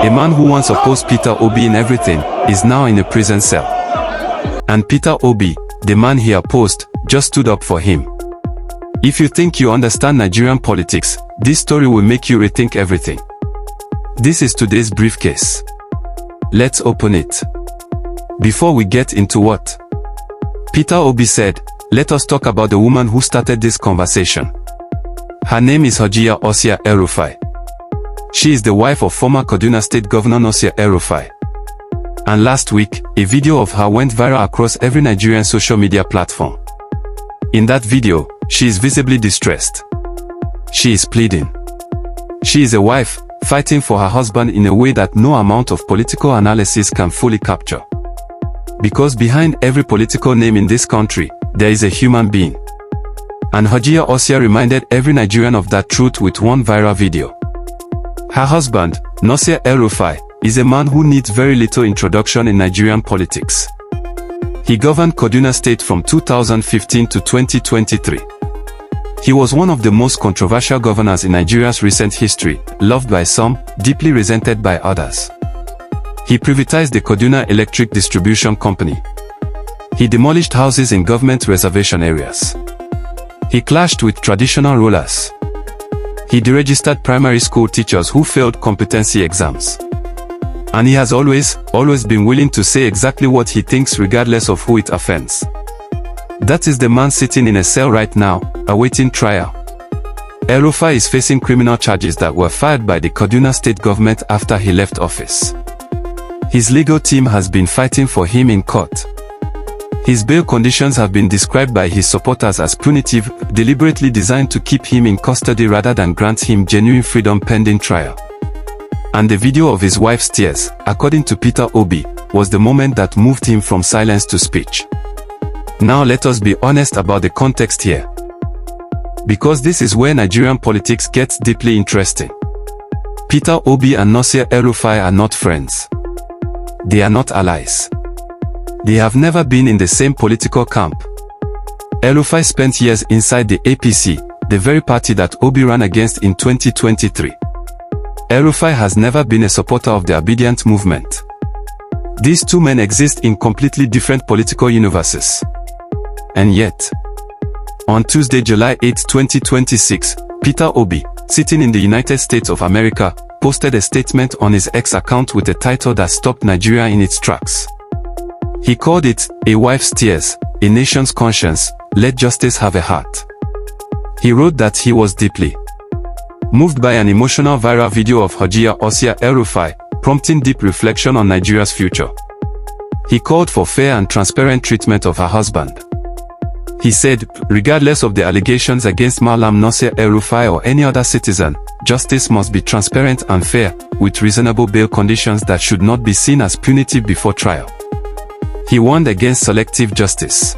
a man who once opposed Peter Obi in everything, is now in a prison cell. And Peter Obi, the man he opposed, just stood up for him. If you think you understand Nigerian politics, this story will make you rethink everything. This is today's briefcase. Let's open it. Before we get into what Peter Obi said, let us talk about the woman who started this conversation. Her name is Hadiza El-Rufai. She is the wife of former Kaduna State Governor Nasir El-Rufai. And last week, a video of her went viral across every Nigerian social media platform. In that video, she is visibly distressed. She is pleading. She is a wife, fighting for her husband in a way that no amount of political analysis can fully capture. Because behind every political name in this country, there is a human being. And Hadiza reminded every Nigerian of that truth with one viral video. Her husband, Nasir El-Rufai, is a man who needs very little introduction in Nigerian politics. He governed Kaduna State from 2015 to 2023. He was one of the most controversial governors in Nigeria's recent history, loved by some, deeply resented by others. He privatized the Kaduna Electric Distribution Company. He demolished houses in government reservation areas. He clashed with traditional rulers. He deregistered primary school teachers who failed competency exams. And he has always been willing to say exactly what he thinks regardless of who it offends. That is the man sitting in a cell right now, awaiting trial. El-Rufai is facing criminal charges that were filed by the Kaduna state government after he left office. His legal team has been fighting for him in court. His bail conditions have been described by his supporters as punitive, deliberately designed to keep him in custody rather than grant him genuine freedom pending trial. And the video of his wife's tears, according to Peter Obi, was the moment that moved him from silence to speech. Now let us be honest about the context here. Because this is where Nigerian politics gets deeply interesting. Peter Obi and Nasir El-Rufai are not friends. They are not allies. They have never been in the same political camp. El-Rufai spent years inside the APC, the very party that Obi ran against in 2023. El-Rufai has never been a supporter of the obedient movement. These two men exist in completely different political universes. And yet, on Tuesday, July 8, 2026, Peter Obi, sitting in the United States of America, posted a statement on his X account with a title that stopped Nigeria in its tracks. He called it, "A Wife's Tears, A Nation's Conscience, Let Justice Have a Heart." He wrote that he was deeply moved by an emotional viral video of Hadiza El-Rufai, prompting deep reflection on Nigeria's future. He called for fair and transparent treatment of her husband. He said, regardless of the allegations against Malam Nasir El-Rufai or any other citizen, justice must be transparent and fair, with reasonable bail conditions that should not be seen as punitive before trial. He warned against selective justice.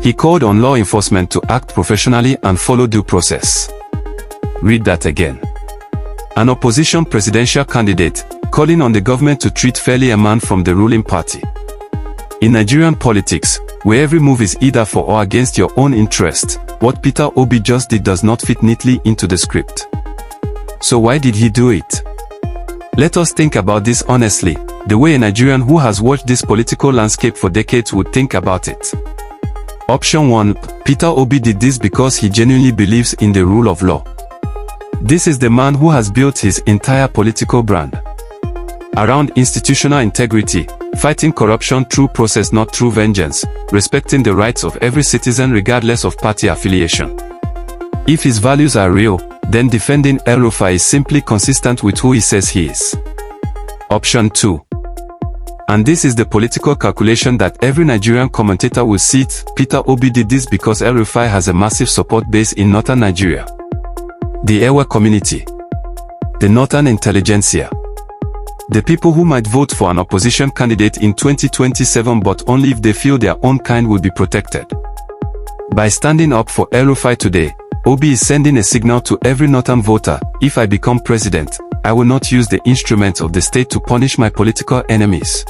He called on law enforcement to act professionally and follow due process. Read that again. An opposition presidential candidate, calling on the government to treat fairly a man from the ruling party. In Nigerian politics, where every move is either for or against your own interest, what Peter Obi just did does not fit neatly into the script. So why did he do it? Let us think about this honestly, the way a Nigerian who has watched this political landscape for decades would think about it. Option 1, Peter Obi did this because he genuinely believes in the rule of law. This is the man who has built his entire political brand around institutional integrity, fighting corruption through process not through vengeance, respecting the rights of every citizen regardless of party affiliation. If his values are real, then defending El-Rufai is simply consistent with who he says he is. Option 2. And this is the political calculation that every Nigerian commentator will see it, Peter Obi did this because El-Rufai has a massive support base in northern Nigeria. The Ewe community. The northern intelligentsia. The people who might vote for an opposition candidate in 2027 but only if they feel their own kind will be protected. By standing up for El-Rufai today, Obi is sending a signal to every northern voter, if I become president, I will not use the instruments of the state to punish my political enemies.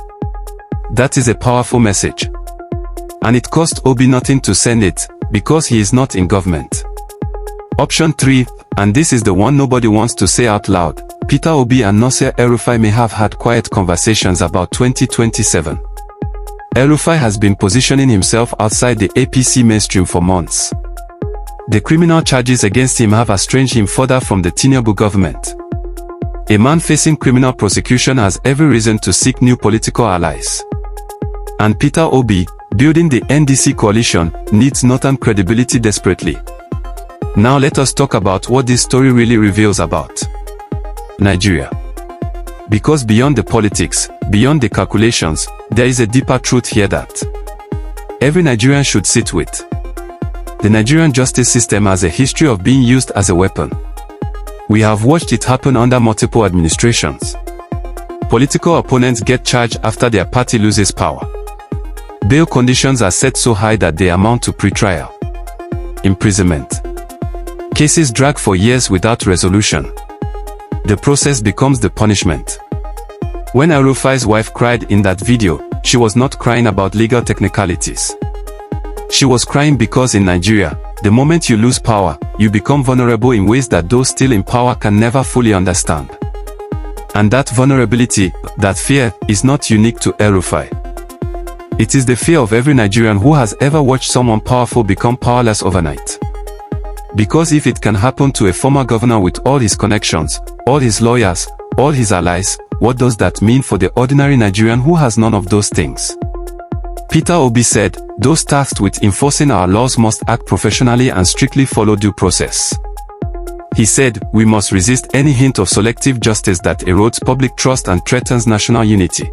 That is a powerful message. And it cost Obi nothing to send it, because he is not in government. Option 3, and this is the one nobody wants to say out loud, Peter Obi and Nasir El-Rufai may have had quiet conversations about 2027. El-Rufai has been positioning himself outside the APC mainstream for months. The criminal charges against him have estranged him further from the Tinubu government. A man facing criminal prosecution has every reason to seek new political allies. And Peter Obi, building the NDC coalition, needs northern credibility desperately. Now let us talk about what this story really reveals about Nigeria. Because beyond the politics, beyond the calculations, there is a deeper truth here that every Nigerian should sit with. The Nigerian justice system has a history of being used as a weapon. We have watched it happen under multiple administrations. Political opponents get charged after their party loses power. Bail conditions are set so high that they amount to pre-trial imprisonment. Cases drag for years without resolution. The process becomes the punishment. When El-Rufai's wife cried in that video, she was not crying about legal technicalities. She was crying because in Nigeria, the moment you lose power, you become vulnerable in ways that those still in power can never fully understand. And that vulnerability, that fear, is not unique to El-Rufai. It is the fear of every Nigerian who has ever watched someone powerful become powerless overnight. Because if it can happen to a former governor with all his connections, all his lawyers, all his allies, what does that mean for the ordinary Nigerian who has none of those things? Peter Obi said, those tasked with enforcing our laws must act professionally and strictly follow due process. He said, we must resist any hint of selective justice that erodes public trust and threatens national unity.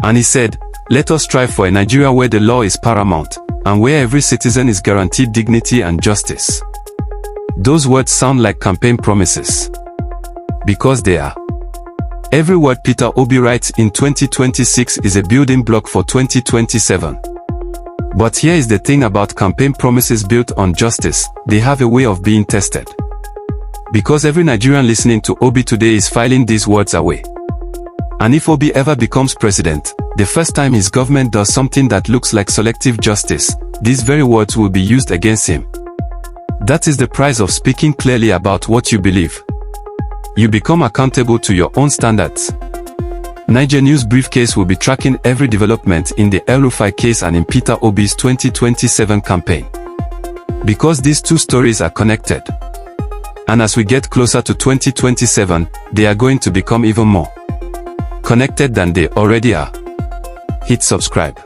And he said, let us strive for a Nigeria where the law is paramount, and where every citizen is guaranteed dignity and justice. Those words sound like campaign promises. Because they are. Every word Peter Obi writes in 2026 is a building block for 2027. But here is the thing about campaign promises built on justice, they have a way of being tested. Because every Nigerian listening to Obi today is filing these words away. And if Obi ever becomes president, the first time his government does something that looks like selective justice, these very words will be used against him. That is the price of speaking clearly about what you believe. You become accountable to your own standards. Naija News Briefcase will be tracking every development in the El-Rufai case and in Peter Obi's 2027 campaign. Because these two stories are connected. And as we get closer to 2027, they are going to become even more connected than they already are. Hit subscribe.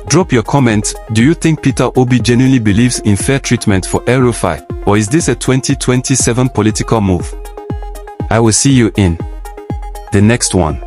Drop your comment. Do you think Peter Obi genuinely believes in fair treatment for El-Rufai, or is this a 2027 political move? I will see you in the next one.